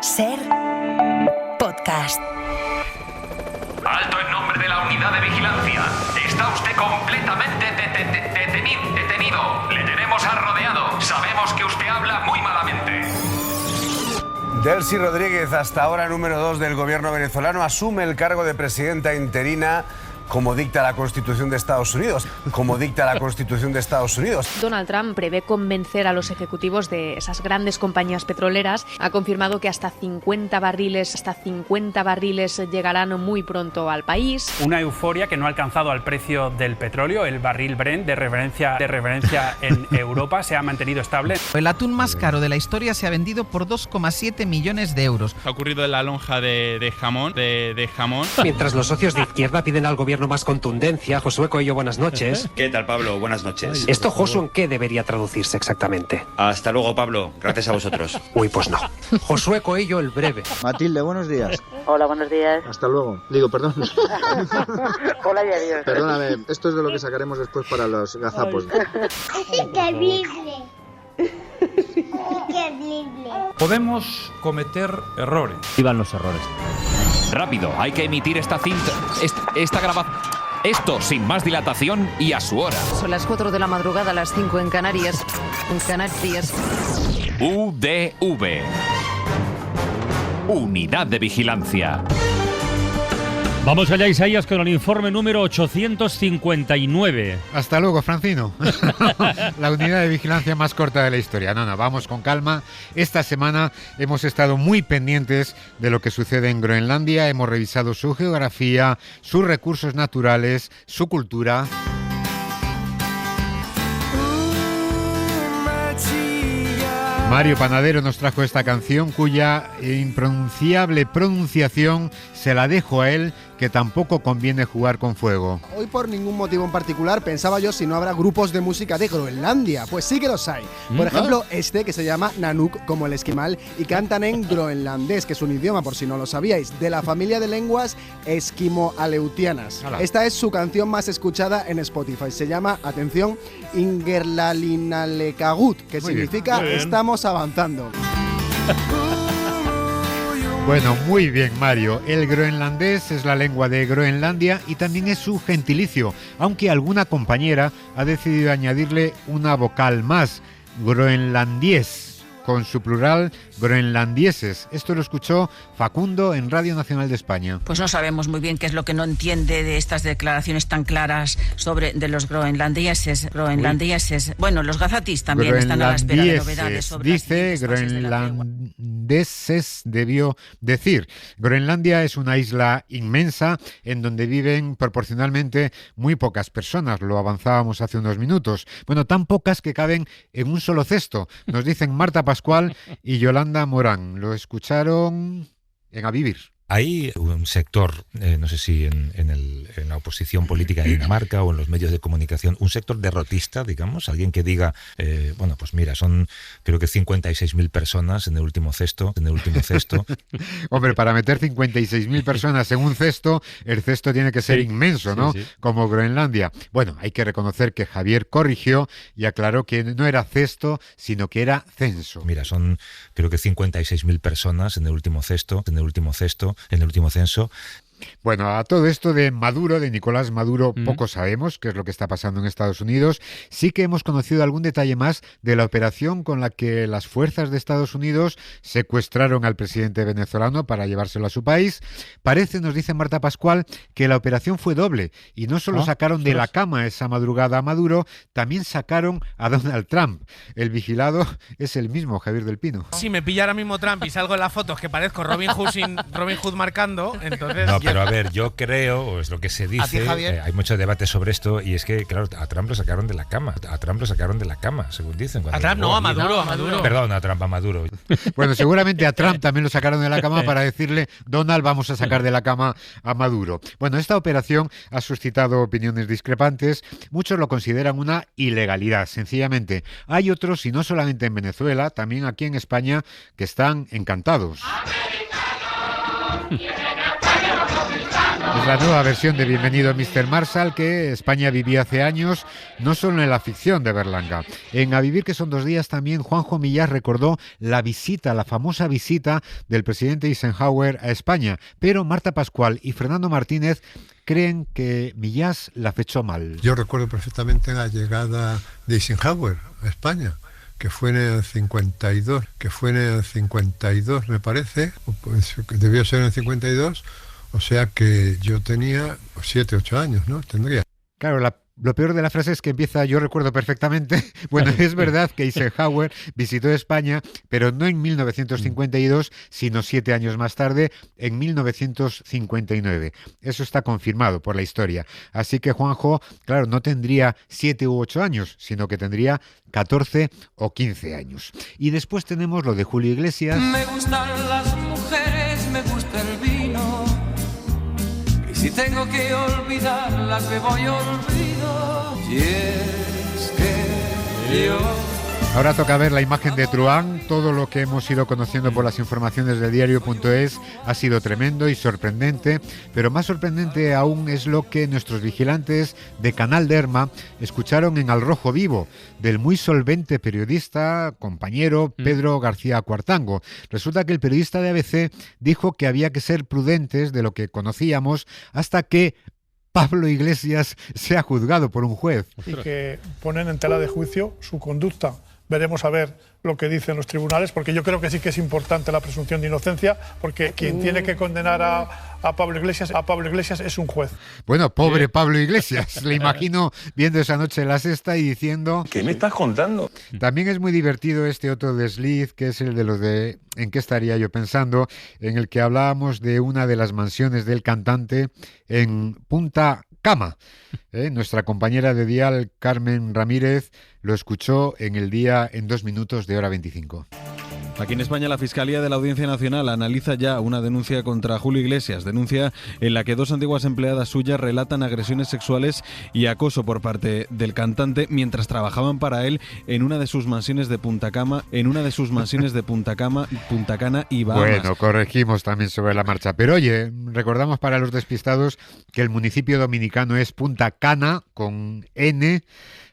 SER Podcast. Alto en nombre de la unidad de vigilancia. Está usted completamente detenido. Le tenemos rodeado. Sabemos que usted habla muy malamente. Delcy Rodríguez, hasta ahora número 2 del gobierno venezolano, asume el cargo de presidenta interina como dicta la Constitución de Estados Unidos. Donald Trump prevé convencer a los ejecutivos de esas grandes compañías petroleras. Ha confirmado que hasta 50 barriles llegarán muy pronto al país. Una euforia que no ha alcanzado al precio del petróleo. El barril Brent de referencia en Europa se ha mantenido estable. El atún más caro de la historia se ha vendido por 2,7 millones de euros. Ha ocurrido en la lonja de jamón. Mientras los socios de izquierda piden al gobierno más contundencia, Josué Coello, buenas noches. ¿Qué tal, Pablo? Buenas noches. ¿Esto, Josu, en qué debería traducirse exactamente? Hasta luego, Pablo. Gracias a vosotros. Uy, pues no. Josué Coello, el breve. Matilde, buenos días. Hola, buenos días. Hasta luego. Perdón. Hola y adiós. Perdóname, esto es de lo que sacaremos después para los gazapos. Es increíble. Increíble. Podemos cometer errores. Vivan los errores. Rápido, hay que emitir esta cinta, esta grabación. Esto sin más dilatación y a su hora. Son las 4 de la madrugada, las 5 en Canarias. UDV. Unidad de Vigilancia. Vamos allá, Isaías, con el informe número 859. Hasta luego, Francino. La unidad de vigilancia más corta de la historia. No, vamos con calma. Esta semana hemos estado muy pendientes de lo que sucede en Groenlandia. Hemos revisado su geografía, sus recursos naturales, su cultura. Mario Panadero nos trajo esta canción cuya impronunciable pronunciación se la dejo a él, que tampoco conviene jugar con fuego. Hoy por ningún motivo en particular pensaba yo si no habrá grupos de música de Groenlandia. Pues sí que los hay. Por ejemplo, este que se llama Nanook, como el esquimal, y cantan en groenlandés, que es un idioma, por si no lo sabíais, de la familia de lenguas esquimo-aleutianas. Esta es su canción más escuchada en Spotify. Se llama, atención, Ingerlalinalekagut, que significa estamos avanzando. Bueno, muy bien, Mario. El groenlandés es la lengua de Groenlandia y también es su gentilicio, aunque alguna compañera ha decidido añadirle una vocal más, groenlandiés, con su plural groenlandieses. Esto lo escuchó Facundo en Radio Nacional de España. Pues no sabemos muy bien qué es lo que no entiende de estas declaraciones tan claras de los groenlandeses. Bueno, los gazatis también están a la espera de novedades sobre dice groenlandeses, debió decir. Groenlandia es una isla inmensa en donde viven proporcionalmente muy pocas personas. Lo avanzábamos hace unos minutos. Bueno, tan pocas que caben en un solo cesto. Nos dicen Marta Pascual y Yolanda Morán. Lo escucharon en A Vivir. Hay un sector, no sé si en la oposición política de Dinamarca o en los medios de comunicación, un sector derrotista, digamos, alguien que diga, bueno, pues mira, son creo que 56.000 personas en el último cesto. Hombre, para meter 56.000 personas en un cesto, el cesto tiene que ser inmenso, ¿no? Sí. Como Groenlandia. Bueno, hay que reconocer que Javier corrigió y aclaró que no era cesto, sino que era censo. Mira, son creo que 56.000 personas en el último censo. Bueno, a todo esto de Maduro, de Nicolás Maduro, poco sabemos qué es lo que está pasando en Estados Unidos. Sí que hemos conocido algún detalle más de la operación con la que las fuerzas de Estados Unidos secuestraron al presidente venezolano para llevárselo a su país. Parece, nos dice Marta Pascual, que la operación fue doble y no solo sacaron de la cama esa madrugada a Maduro, también sacaron a Donald Trump. El vigilado es el mismo, Javier del Pino. Si me pilla ahora mismo Trump y salgo en las fotos que parezco Robin Hood marcando, entonces... No, pero a ver, yo creo, o es lo que se dice, hay mucho debate sobre esto, y es que, claro, a Trump lo sacaron de la cama, según dicen. A Trump no, a Maduro. Perdón, a Trump, a Maduro. Bueno, seguramente a Trump también lo sacaron de la cama para decirle, Donald, vamos a sacar de la cama a Maduro. Bueno, esta operación ha suscitado opiniones discrepantes. Muchos lo consideran una ilegalidad, sencillamente. Hay otros, y no solamente en Venezuela, también aquí en España, que están encantados. Es la nueva versión de Bienvenido Mr. Marshall que España vivía hace años, no solo en la ficción de Berlanga. En A Vivir, que son 2 días, también Juanjo Millás recordó la famosa visita del presidente Eisenhower a España. Pero Marta Pascual y Fernando Martínez creen que Millás la fechó mal. Yo recuerdo perfectamente la llegada de Eisenhower a España, que fue en el 52, me parece, pues debió ser en el 52, o sea que yo tenía 7, 8 años, ¿no? Tendría. Claro, lo peor de la frase es que empieza, yo recuerdo perfectamente. Bueno, es verdad que Eisenhower visitó España, pero no en 1952, sino 7 años más tarde, en 1959. Eso está confirmado por la historia. Así que Juanjo, claro, no tendría 7 u 8 años, sino que tendría 14 o 15 años. Y después tenemos lo de Julio Iglesias. Me gustan las mujeres, me gusta el vino. Y si tengo que olvidarlas, me voy olvido. Y es que yo... Ahora toca ver la imagen de Truán. Todo lo que hemos ido conociendo por las informaciones del diario.es ha sido tremendo y sorprendente, pero más sorprendente aún es lo que nuestros vigilantes de Canal Derma escucharon en Al Rojo Vivo, del muy solvente periodista, compañero Pedro García Cuartango. Resulta que el periodista de ABC dijo que había que ser prudentes de lo que conocíamos hasta que Pablo Iglesias sea juzgado por un juez. Y que ponen en tela de juicio su conducta. Veremos a ver lo que dicen los tribunales, porque yo creo que sí que es importante la presunción de inocencia, porque quien tiene que condenar a Pablo Iglesias es un juez. Bueno, pobre Pablo Iglesias, le imagino viendo esa noche La Sexta y diciendo... ¿Qué me estás contando? También es muy divertido este otro desliz, que es el de los de ¿En qué estaría yo pensando?, en el que hablábamos de una de las mansiones del cantante en Punta Cama. Nuestra compañera de Dial, Carmen Ramírez, lo escuchó en El Día en 2 minutos de hora 25. Aquí en España la Fiscalía de la Audiencia Nacional analiza ya una denuncia contra Julio Iglesias, denuncia en la que 2 antiguas empleadas suyas relatan agresiones sexuales y acoso por parte del cantante mientras trabajaban para él en una de sus mansiones de Punta Cana y Bahamas. Bueno, corregimos también sobre la marcha, pero oye, recordamos para los despistados que el municipio dominicano es Punta Cana con N.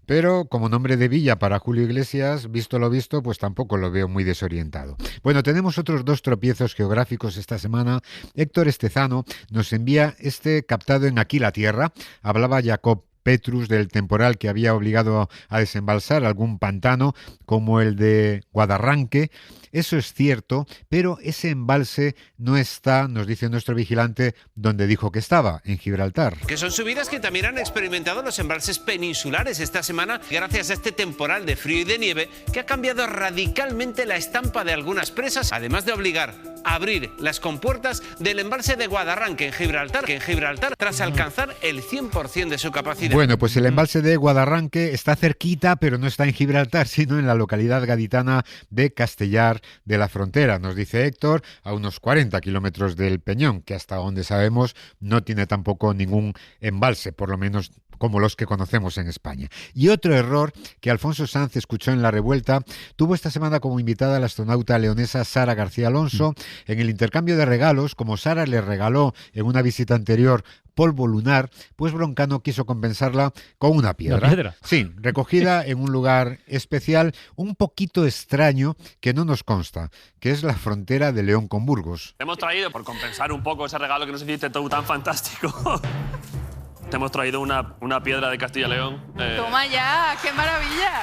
Pero como nombre de villa para Julio Iglesias, visto lo visto, pues tampoco lo veo muy desorientado. Bueno, tenemos otros 2 tropiezos geográficos esta semana. Héctor Estezano nos envía este captado en Aquí la Tierra. Hablaba Jacob Petrus del temporal que había obligado a desembalsar algún pantano como el de Guadarranque. Eso es cierto, pero ese embalse no está, nos dice nuestro vigilante, donde dijo que estaba, en Gibraltar. Que son subidas que también han experimentado los embalses peninsulares esta semana gracias a este temporal de frío y de nieve que ha cambiado radicalmente la estampa de algunas presas, además de obligar a abrir las compuertas del embalse de Guadarranque en Gibraltar tras alcanzar el 100% de su capacidad. Bueno, pues el embalse de Guadarranque está cerquita, pero no está en Gibraltar, sino en la localidad gaditana de Castellar de la Frontera, nos dice Héctor, a unos 40 kilómetros del Peñón, que hasta donde sabemos no tiene tampoco ningún embalse, por lo menos como los que conocemos en España. Y otro error que Alfonso Sanz escuchó en La Revuelta, tuvo esta semana como invitada a la astronauta leonesa Sara García Alonso. En el intercambio de regalos, como Sara le regaló en una visita anterior polvo lunar, pues Broncano quiso compensarla con una piedra. ¿Una piedra? Sí, recogida en un lugar especial, un poquito extraño, que no nos consta, que es la frontera de León con Burgos. Hemos traído, por compensar un poco ese regalo que nos hiciste tú tan fantástico, te hemos traído una piedra de Castilla y León. Toma ya, qué maravilla.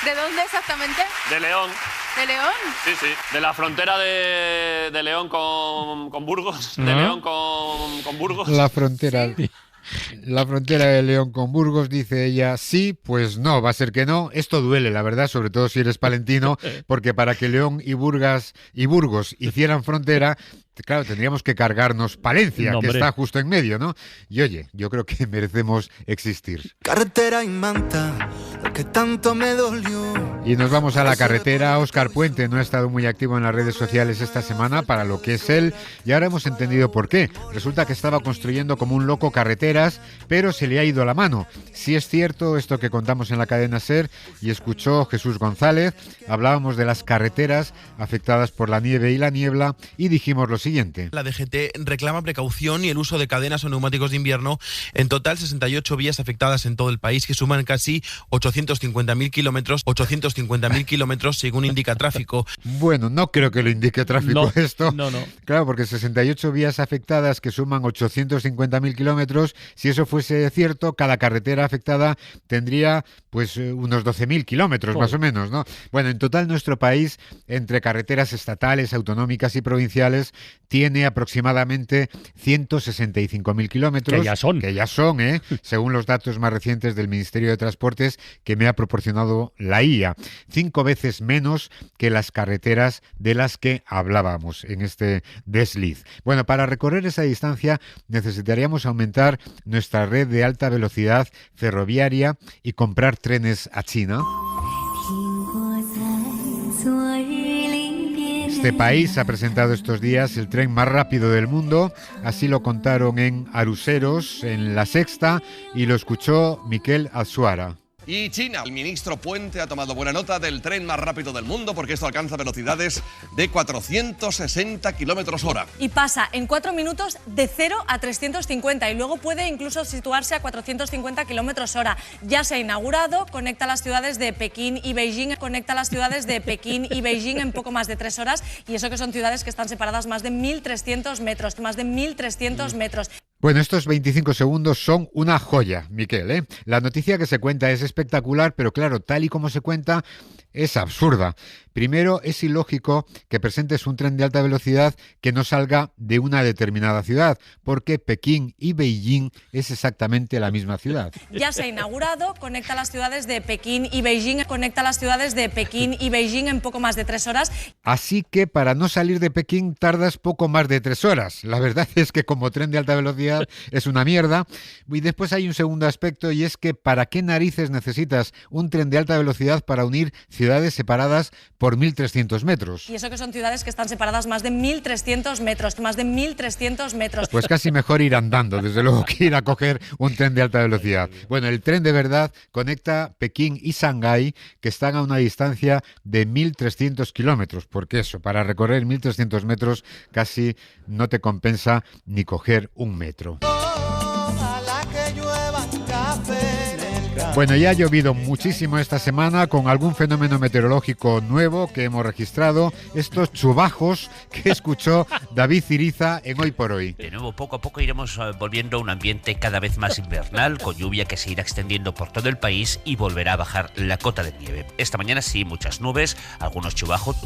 ¿De dónde exactamente? De León. ¿De León? Sí, sí. De la frontera de León con Burgos. De León con Burgos. La frontera. ¿Sí? La frontera de León con Burgos, dice ella. Sí, pues no, va a ser que no. Esto duele, la verdad, sobre todo si eres palentino, porque para que León y Burgos hicieran frontera, claro, tendríamos que cargarnos Palencia, que está justo en medio, ¿no? Y oye, yo creo que merecemos existir. Carretera y manta, lo que tanto me dolió. Y nos vamos a la carretera. Óscar Puente no ha estado muy activo en las redes sociales esta semana para lo que es él, y ahora hemos entendido por qué. Resulta que estaba construyendo como un loco carreteras, pero se le ha ido la mano. Sí es cierto esto que contamos en la cadena SER, y escuchó Jesús González. Hablábamos de las carreteras afectadas por la nieve y la niebla, y dijimos lo siguiente. La DGT reclama precaución y el uso de cadenas o neumáticos de invierno. En total, 68 vías afectadas en todo el país, que suman casi 850.000 kilómetros, según indica tráfico. Bueno, no creo que lo indique tráfico esto. No. Claro, porque 68 vías afectadas que suman 850.000 kilómetros, si eso fuese cierto, cada carretera afectada tendría pues unos 12.000 kilómetros más o menos, ¿no? Bueno, en total nuestro país, entre carreteras estatales, autonómicas y provinciales, tiene aproximadamente 165.000 kilómetros. Que ya son, según los datos más recientes del Ministerio de Transportes que me ha proporcionado la IA. 5 veces menos que las carreteras de las que hablábamos en este desliz. Bueno, para recorrer esa distancia necesitaríamos aumentar nuestra red de alta velocidad ferroviaria y comprar trenes a China. Este país ha presentado estos días el tren más rápido del mundo, así lo contaron en Aruseros, en La Sexta, y lo escuchó Miquel Azuara. Y China, el ministro Puente ha tomado buena nota del tren más rápido del mundo porque esto alcanza velocidades de 460 kilómetros hora. Y pasa en 4 minutos de 0 a 350 y luego puede incluso situarse a 450 kilómetros hora. Ya se ha inaugurado, conecta las ciudades de Pekín y Beijing, en poco más de 3 horas, y eso que son ciudades que están separadas más de 1.300 metros. Bueno, estos 25 segundos son una joya, Miquel, La noticia que se cuenta es espectacular, pero claro, tal y como se cuenta, es absurda. Primero, es ilógico que presentes un tren de alta velocidad que no salga de una determinada ciudad, porque Pekín y Beijing es exactamente la misma ciudad. Ya se ha inaugurado, conecta las ciudades de Pekín y Beijing, en poco más de 3 horas. Así que para no salir de Pekín tardas poco más de 3 horas. La verdad es que como tren de alta velocidad es una mierda. Y después hay un segundo aspecto, y es que ¿para qué narices necesitas un tren de alta velocidad para unir ciudades separadas por 1.300 metros? Y eso que son ciudades que están separadas más de 1.300 metros. Pues casi mejor ir andando, desde luego, que ir a coger un tren de alta velocidad. Bueno, el tren de verdad conecta Pekín y Shanghái, que están a una distancia de 1.300 kilómetros, porque eso, para recorrer 1.300 metros casi no te compensa ni coger un metro. Bueno, ya ha llovido muchísimo esta semana, con algún fenómeno meteorológico nuevo que hemos registrado, estos chubajos que escuchó David Ciriza en Hoy por Hoy. De nuevo, poco a poco iremos volviendo a un ambiente cada vez más invernal, con lluvia que se irá extendiendo por todo el país y volverá a bajar la cota de nieve. Esta mañana sí, muchas nubes, algunos chubajos,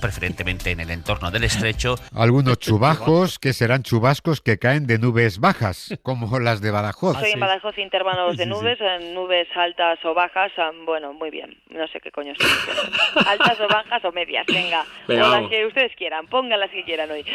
preferentemente en el entorno del estrecho. Algunos chubajos que serán chubascos que caen de nubes bajas, como las de Badajoz. Soy en Badajoz, intervalos de nubes, nubes altas o bajas, bueno, muy bien, no sé qué coño estoy diciendo. Altas o bajas o medias, venga, o las que ustedes quieran, pongan las que quieran hoy.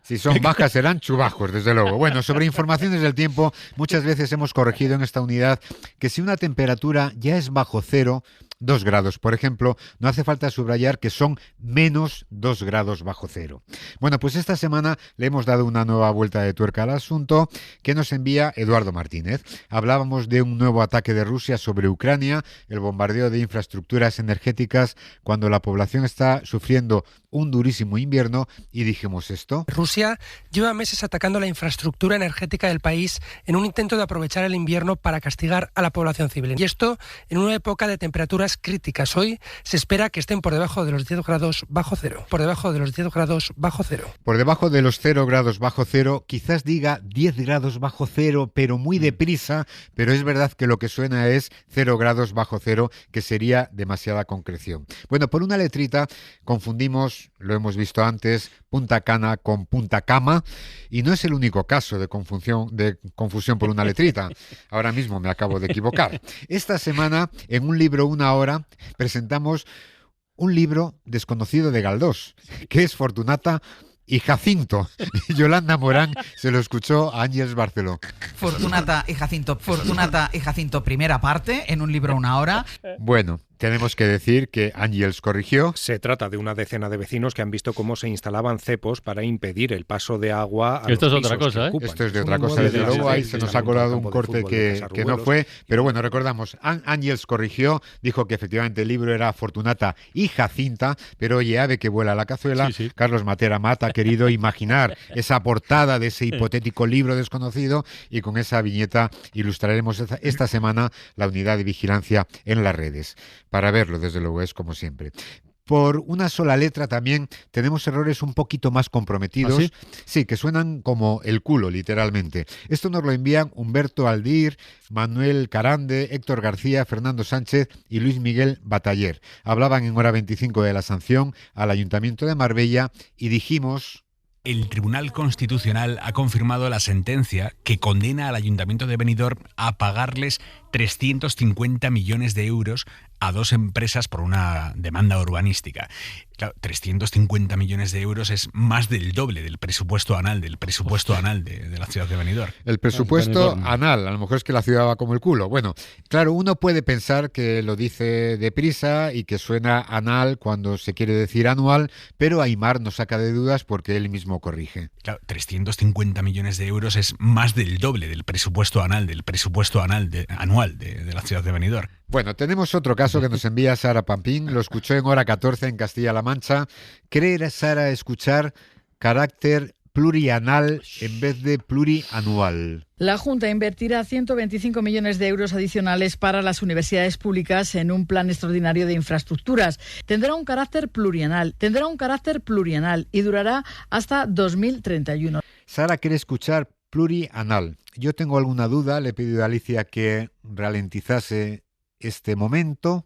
Si son bajas serán chubajos, desde luego. Bueno, sobre informaciones del tiempo, muchas veces hemos corregido en esta unidad que si una temperatura ya es bajo cero, 2 grados, por ejemplo, no hace falta subrayar que son menos 2 grados bajo cero. Bueno, pues esta semana le hemos dado una nueva vuelta de tuerca al asunto que nos envía Eduardo Martínez. Hablábamos de un nuevo ataque de Rusia sobre Ucrania, el bombardeo de infraestructuras energéticas cuando la población está sufriendo un durísimo invierno, y dijimos esto. Rusia lleva meses atacando la infraestructura energética del país en un intento de aprovechar el invierno para castigar a la población civil. Y esto en una época de temperaturas críticas. Hoy se espera que estén por debajo de los 10 grados bajo cero. Por debajo de los 10 grados bajo cero. Por debajo de los 0 grados bajo cero, quizás diga 10 grados bajo cero, pero muy deprisa, pero es verdad que lo que suena es 0 grados bajo cero, que sería demasiada concreción. Bueno, por una letrita confundimos, lo hemos visto antes, Punta Cana con Punta Cama, y no es el único caso de confusión por una letrita. Ahora mismo me acabo de equivocar. Esta semana, en un libro Una Hora, presentamos un libro desconocido de Galdós, que es Fortunata y Jacinto. Yolanda Morán se lo escuchó a Ángeles Barceló. Fortunata y Jacinto, primera parte, en un libro Una Hora. Bueno, Tenemos que decir que Ángels corrigió. Se trata de una decena de vecinos que han visto cómo se instalaban cepos para impedir el paso de agua a Esto los es otra pisos cosa, que ¿eh? ocupan. Esto es de otra cosa, desde luego. Ahí se nos ha colado un corte que no fue. Pero bueno, recordamos, Ángels corrigió, dijo que efectivamente el libro era Fortunata y Jacinta, pero oye, ave que vuela la cazuela. Sí. Carlos Matera Mata ha querido imaginar esa portada de ese hipotético libro desconocido y con esa viñeta ilustraremos esta semana la unidad de vigilancia en las redes. Para verlo, desde luego, es como siempre. Por una sola letra también tenemos errores un poquito más comprometidos. ¿Ah, sí? Sí, que suenan como el culo, literalmente. Esto nos lo envían Humberto Aldir, Manuel Carande, Héctor García, Fernando Sánchez y Luis Miguel Bataller. Hablaban en hora 25 de la sanción al Ayuntamiento de Marbella y dijimos... El Tribunal Constitucional ha confirmado la sentencia que condena al Ayuntamiento de Benidorm a pagarles 350 millones de euros a 2 empresas por una demanda urbanística. Claro, 350 millones de euros es más del doble del presupuesto anal de la ciudad de Benidorm. El presupuesto anal, a lo mejor es que la ciudad va como el culo. Bueno, claro, uno puede pensar que lo dice deprisa y que suena anal cuando se quiere decir anual, pero Aimar nos saca de dudas porque él mismo corrige. Claro, 350 millones de euros es más del doble del presupuesto anal anual de la ciudad de Benidorm. Bueno, tenemos otro caso que nos envía Sara Pampín, lo escuchó en hora 14 en Castilla-La Mancha. ¿Cree Sara escuchar carácter plurianal en vez de plurianual? La Junta invertirá 125 millones de euros adicionales para las universidades públicas en un plan extraordinario de infraestructuras. Tendrá un carácter plurianual y durará hasta 2031. Sara quiere escuchar plurianual. Yo tengo alguna duda, le he pedido a Alicia que ralentizase este momento.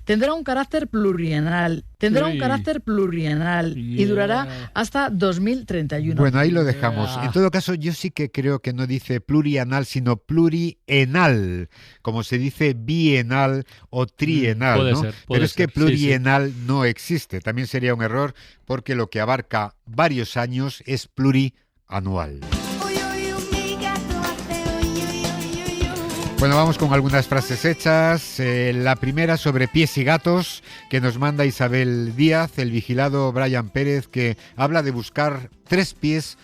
Tendrá un carácter plurianual y durará hasta 2031. Bueno, ahí lo dejamos. En todo caso, yo sí que creo que no dice plurianual, sino plurienal, como se dice bienal o trienal, puede ¿no? ser, pero es que ser. plurienal no existe. También sería un error porque lo que abarca varios años es plurianual. Bueno, vamos con algunas frases hechas. La primera sobre pies y gatos, que nos manda Isabel Díaz, el vigilado Brian Pérez, que habla de buscar 7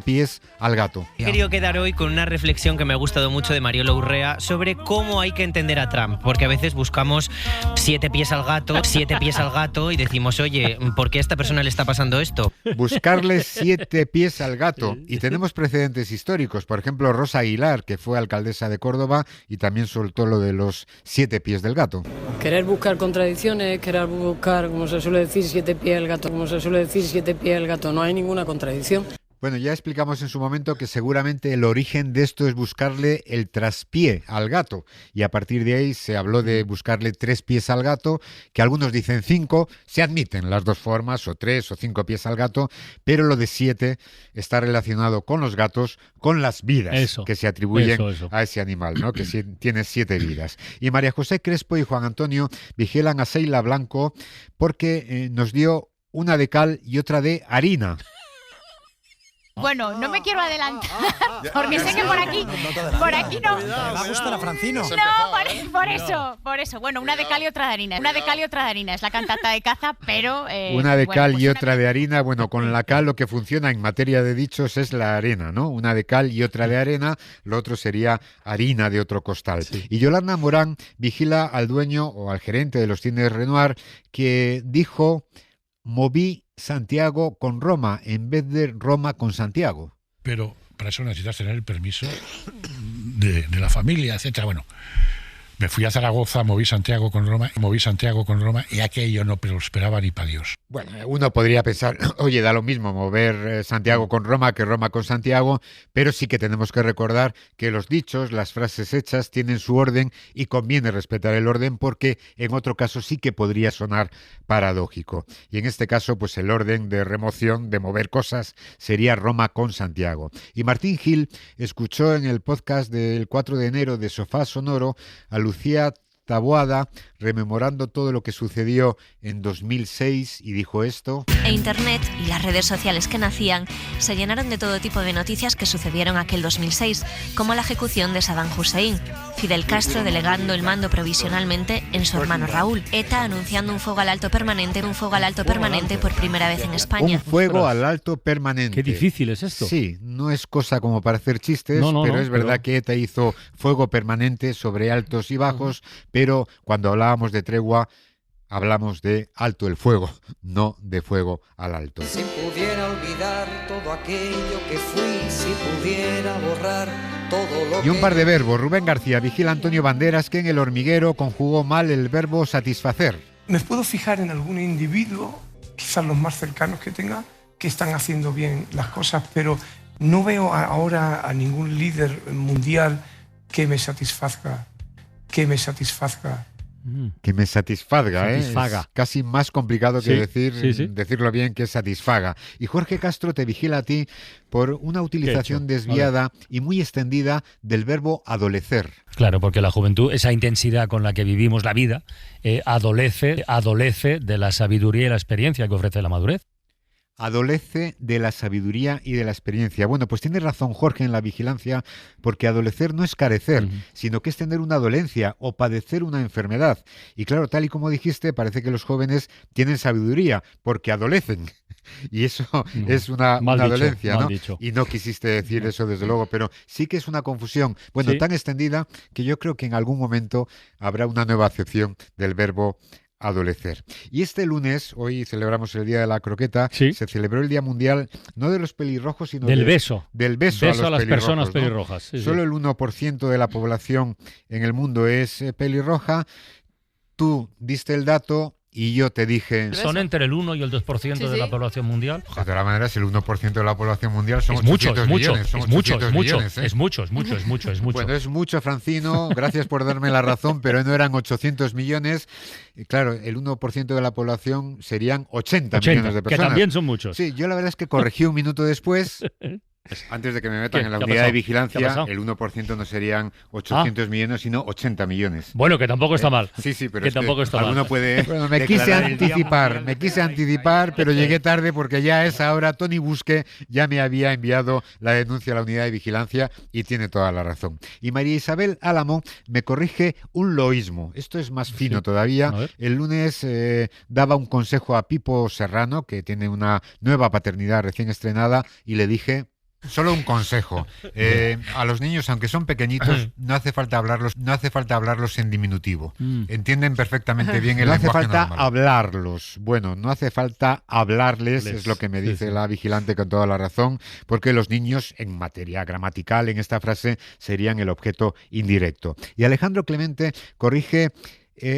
pies al gato. He querido quedar hoy con una reflexión que me ha gustado mucho de Mariolo Urrea sobre cómo hay que entender a Trump, porque a veces buscamos 7 pies al gato y decimos, oye, ¿por qué a esta persona le está pasando esto? Buscarle 7 pies al gato. Y tenemos precedentes históricos. Por ejemplo, Rosa Aguilar, que fue alcaldesa de Córdoba y también soltó lo de los 7 pies del gato. Querer buscar contradicciones, querer buscar, como se suele decir, 7 pies al gato, no hay ninguna contradicción. Bueno, ya explicamos en su momento que seguramente el origen de esto es buscarle el traspié al gato y a partir de ahí se habló de buscarle 3 pies al gato, que algunos dicen 5, se admiten las dos formas, o 3 o 5 pies al gato, pero lo de 7 está relacionado con los gatos, con las vidas que se atribuyen a ese animal, ¿no? Que tiene 7 vidas. Y María José Crespo y Juan Antonio vigilan a Seila Blanco porque nos dio una de cal y otra de harina. Bueno, no me quiero adelantar, porque sé que por aquí no. Me va a gustar a Francino. No, por eso. Bueno, una de cal y otra de harina. Es la cantata de caza, pero... una de cal y otra de harina. Bueno, con la cal lo que funciona en materia de dichos es la arena, ¿no? Una de cal y otra de arena, lo otro sería harina de otro costal. Sí. Y Yolanda Morán vigila al dueño o al gerente de los cines Renoir, que dijo: moví Santiago con Roma en vez de Roma con Santiago. Pero para eso necesitas tener el permiso de la familia, etcétera. Bueno, me fui a Zaragoza, moví Santiago con Roma y aquello no prosperaba ni para Dios. Bueno, uno podría pensar, oye, da lo mismo mover Santiago con Roma que Roma con Santiago, pero sí que tenemos que recordar que los dichos, las frases hechas tienen su orden y conviene respetar el orden porque en otro caso sí que podría sonar paradójico. Y en este caso, pues el orden de remoción, de mover cosas, sería Roma con Santiago. Y Martín Gil escuchó en el podcast del 4 de enero de Sofá Sonoro a Lucía Taboada rememorando todo lo que sucedió en 2006 y dijo esto: Internet y las redes sociales que nacían se llenaron de todo tipo de noticias que sucedieron aquel 2006, como la ejecución de Saddam Hussein. Fidel Castro delegando el mando provisionalmente en su hermano Raúl. ETA anunciando un fuego al alto permanente por primera vez en España. Un fuego al alto permanente. Qué difícil es esto. Sí, no es cosa como para hacer chistes, pero es verdad que ETA hizo fuego permanente sobre altos y bajos, pero cuando hablábamos de tregua, hablamos de alto el fuego, no de fuego al alto. Si pudiera olvidar todo aquello que fui, si pudiera borrar todo lo que... Y un par de verbos. Rubén García vigila a Antonio Banderas, que en El Hormiguero conjugó mal el verbo satisfacer. Me puedo fijar en algún individuo, quizás los más cercanos que tenga, que están haciendo bien las cosas, pero no veo ahora a ningún líder mundial que me satisfaga. Que me satisfaga, Satisfaga. Es casi más complicado que decirlo bien, que satisfaga. Y Jorge Castro te vigila a ti por una utilización desviada y muy extendida del verbo adolecer. Claro, porque la juventud, esa intensidad con la que vivimos la vida, adolece de la sabiduría y la experiencia que ofrece la madurez. Adolece de la sabiduría y de la experiencia. Bueno, pues tiene razón Jorge en la vigilancia, porque adolecer no es carecer, sino que es tener una dolencia o padecer una enfermedad. Y claro, tal y como dijiste, parece que los jóvenes tienen sabiduría, porque adolecen. Y eso es una dolencia, ¿no? Y no quisiste decir eso, desde luego, pero sí que es una confusión, tan extendida que yo creo que en algún momento habrá una nueva acepción del verbo adolecer. Y este lunes, hoy celebramos el Día de la Croqueta, se celebró el Día Mundial no de los pelirrojos, sino del beso a las personas pelirrojas. ¿no? Solo el 1% de la población en el mundo es pelirroja. Tú diste el dato y yo te dije... Son entre el 1 y el 2% de la población mundial. De todas maneras, el 1% de la población mundial son 800 millones. Es mucho. Bueno, es mucho, Francino. Gracias por darme la razón, pero no eran 800 millones. Y claro, el 1% de la población serían 80 millones de personas. Que también son muchos. Sí, yo la verdad es que corregí un minuto después... Antes de que me metan en la unidad de vigilancia, el 1% no serían 800 millones, sino 80 millones. Bueno, que tampoco está mal. Sí, pero que tampoco está mal. Alguno puede... Bueno, me quise anticipar, pero llegué tarde porque ya a esa hora Tony Busque ya me había enviado la denuncia a la unidad de vigilancia y tiene toda la razón. Y María Isabel Álamo me corrige un loísmo. Esto es más fino todavía. El lunes daba un consejo a Pipo Serrano, que tiene una nueva paternidad recién estrenada, y le dije... Solo un consejo. A los niños, aunque son pequeñitos, no hace falta hablarlos en diminutivo. Entienden perfectamente bien el lenguaje normal. No hace falta hablarlos. Bueno, no hace falta hablarles, es lo que me dice la vigilante con toda la razón, porque los niños, en materia gramatical, en esta frase, serían el objeto indirecto. Y Alejandro Clemente corrige...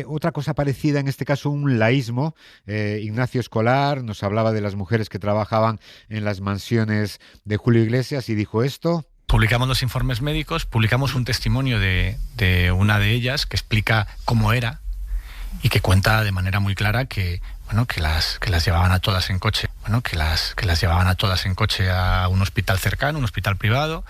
otra cosa parecida, en este caso un laísmo. Ignacio Escolar nos hablaba de las mujeres que trabajaban en las mansiones de Julio Iglesias y dijo esto. Publicamos los informes médicos, publicamos un testimonio de una de ellas que explica cómo era y que cuenta de manera muy clara que las llevaban a todas en coche, que las llevaban a todas en coche a un hospital cercano, un hospital privado,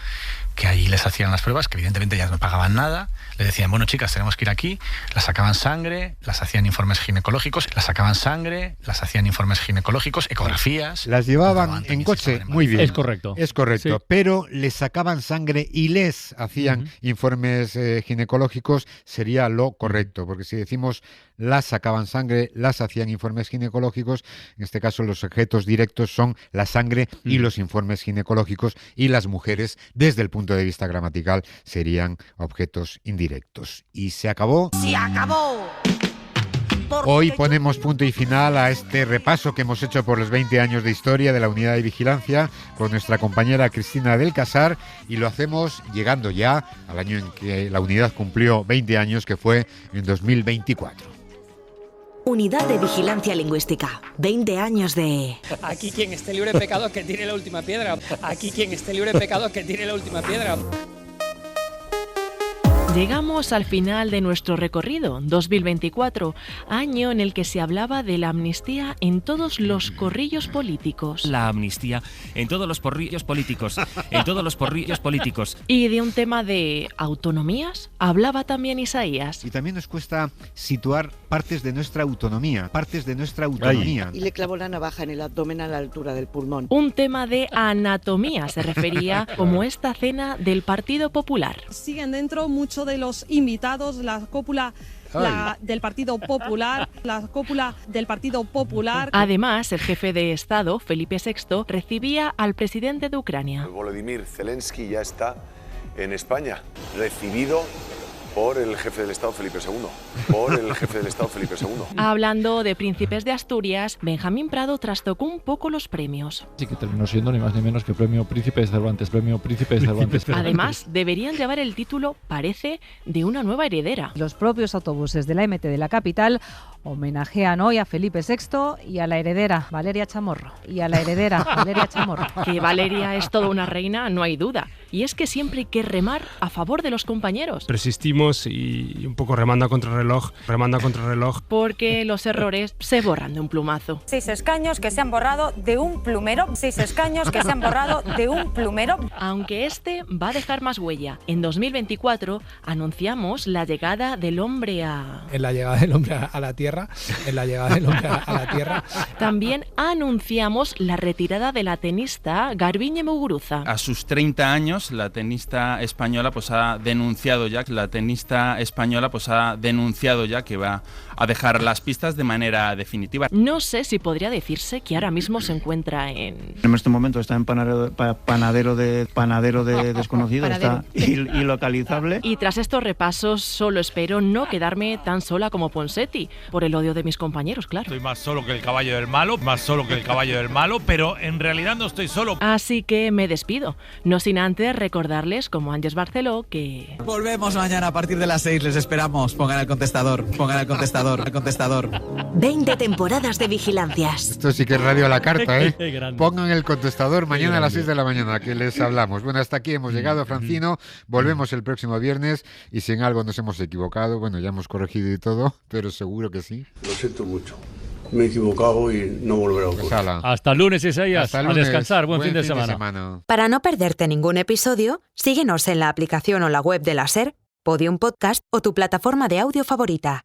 que allí les hacían las pruebas, que evidentemente ellas no pagaban nada, le decían, bueno, chicas, tenemos que ir aquí, las sacaban sangre, las hacían informes ginecológicos, ecografías. Las llevaban en coche, muy bien. Es correcto. Sí. Pero les sacaban sangre y les hacían informes ginecológicos, sería lo correcto, porque si decimos las sacaban sangre, las hacían informes ginecológicos, en este caso los objetos directos son la sangre y los informes ginecológicos, y las mujeres, desde el punto de vista gramatical, serían objetos indirectos. Y se acabó. ¡Se acabó! Hoy ponemos punto y final a este repaso que hemos hecho por los 20 años de historia de la unidad de vigilancia con nuestra compañera Cristina del Casar, y lo hacemos llegando ya al año en que la unidad cumplió 20 años, que fue en 2024. Unidad de Vigilancia Lingüística. 20 años de... Aquí quien esté libre de pecado que tire la última piedra. Aquí quien esté libre de pecado que tire la última piedra. Llegamos al final de nuestro recorrido, 2024, año en el que se hablaba de la amnistía en todos los corrillos políticos. La amnistía en todos los porrillos políticos, Y de un tema de autonomías hablaba también Isaías. Y también nos cuesta situar partes de nuestra autonomía. Y le clavó la navaja en el abdomen a la altura del pulmón. Un tema de anatomía se refería, como esta cena del Partido Popular. Siguen dentro mucho de los invitados, la cúpula del Partido Popular, Además, el jefe de Estado, Felipe VI, recibía al presidente de Ucrania. Volodymyr Zelensky ya está en España, recibido por el jefe del Estado Felipe II. Hablando de príncipes de Asturias, Benjamín Prado trastocó un poco los premios. Sí, que terminó siendo ni más ni menos que premio Príncipe de Cervantes, Además, deberían llevar el título, parece, de una nueva heredera. Los propios autobuses de la MT de la capital homenajean hoy a Felipe VI y a la heredera Valeria Chamorro. Que Valeria es toda una reina, no hay duda. Y es que siempre hay que remar a favor de los compañeros. Persistimos y un poco remando a contrarreloj. Porque los errores se borran de un plumazo. 6 escaños que se han borrado de un plumero. Aunque este va a dejar más huella. En 2024 anunciamos la llegada del hombre a... En la llegada del hombre a la Tierra. También anunciamos la retirada de la tenista Garbiñe Muguruza. A sus 30 años, la tenista española ha denunciado ya que va a dejar las pistas de manera definitiva. No sé si podría decirse que ahora mismo se encuentra en este momento está en panadero de desconocido, está ilocalizable. Y tras estos repasos solo espero no quedarme tan sola como Ponseti, por el odio de mis compañeros, claro. Estoy más solo que el caballo del malo, pero en realidad no estoy solo. Así que me despido, no sin antes recordarles, como Ángeles Barceló, que... Volvemos mañana a partir de las 6, les esperamos. Pongan el contestador. 20 temporadas de Vigilancias. Esto sí que es radio a la carta, ¿eh? Pongan el contestador mañana a las 6 de la mañana, que les hablamos. Bueno, hasta aquí hemos llegado, Francino. Volvemos el próximo viernes y si en algo nos hemos equivocado, bueno, ya hemos corregido y todo, pero seguro que sí. Lo siento mucho. Me he equivocado y no volveré a ocurrir. Hasta el lunes, Isaías. A descansar. Buen fin de semana. Para no perderte ningún episodio, síguenos en la aplicación o la web de la SER, Podium Podcast o tu plataforma de audio favorita.